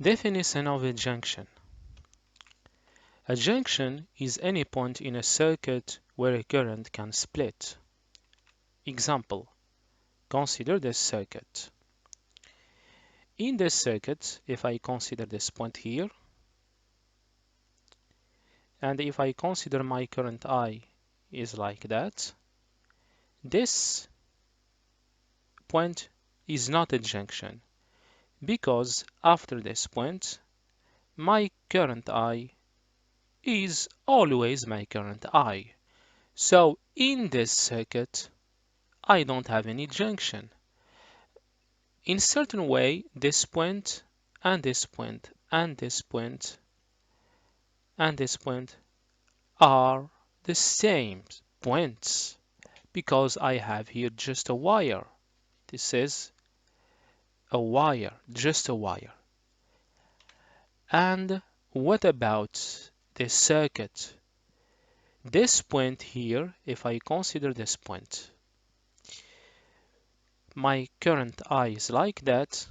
Definition of a junction. A junction is any point in a circuit where a current can split. Example, consider this circuit. In this circuit, if I consider this point here, and if I consider my current I is like that, this point is not a junction because after this point, my current I is always my current I. So in this circuit, I don't have any junction. In certain way, this point and this point and this point and this point are the same points because I have here just a wire. This is a wire, just a wire. And what about this circuit? This point here, if I consider this point, my current I is like that,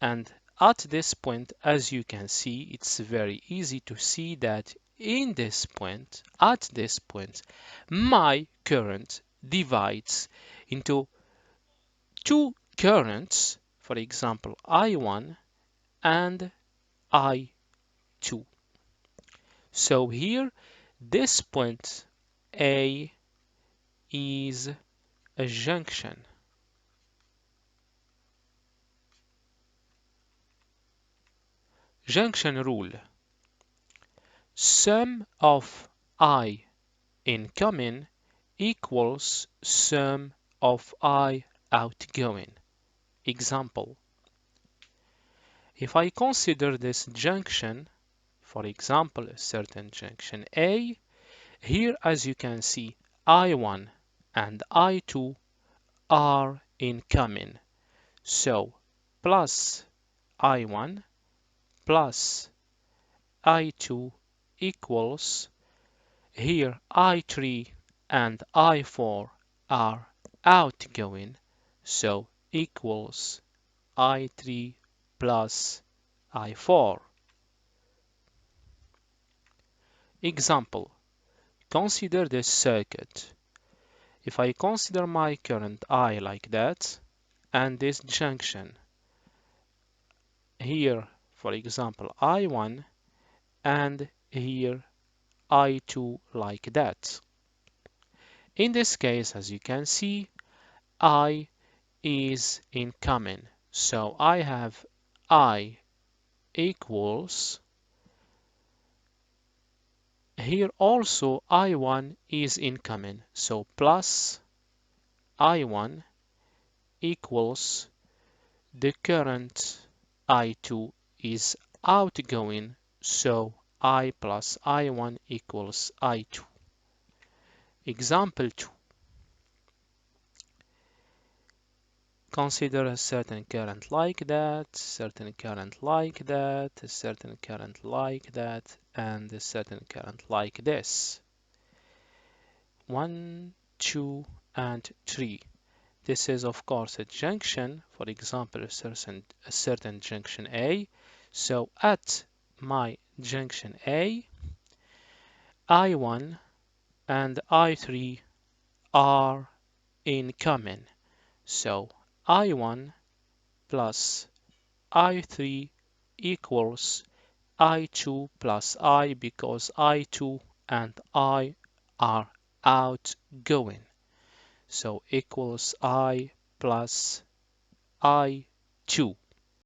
and at this point, as you can see, it's very easy to see that in this point, at this point, my current divides into two currents, for example, I1 and I2. So here, this point A is a junction. Junction rule. Sum of I incoming equals sum of I outgoing. Example. If I consider this junction, for example, a certain junction A, here as you can see, I1 and I2 are incoming. So plus I1 plus I2 equals, here I3 and I4 are outgoing, so equals I3 plus I4. Example, consider this circuit. If I consider my current I like that, and this junction, here, for example, I1, and here I2 like that. In this case, as you can see, I is incoming. So I have I equals, here also I1 is incoming. So plus I1 equals the current I2 is outgoing. So I plus I1 equals I2. Example 2. Consider a certain current like that, certain current like that, a certain current like that, and a certain current like this. 1, 2, and 3. This is of course a junction, for example, a certain junction A. So at my junction A, I1 and I3 are incoming. So I1 plus I3 equals I2 plus I because I2 and I are outgoing. So equals I plus I2.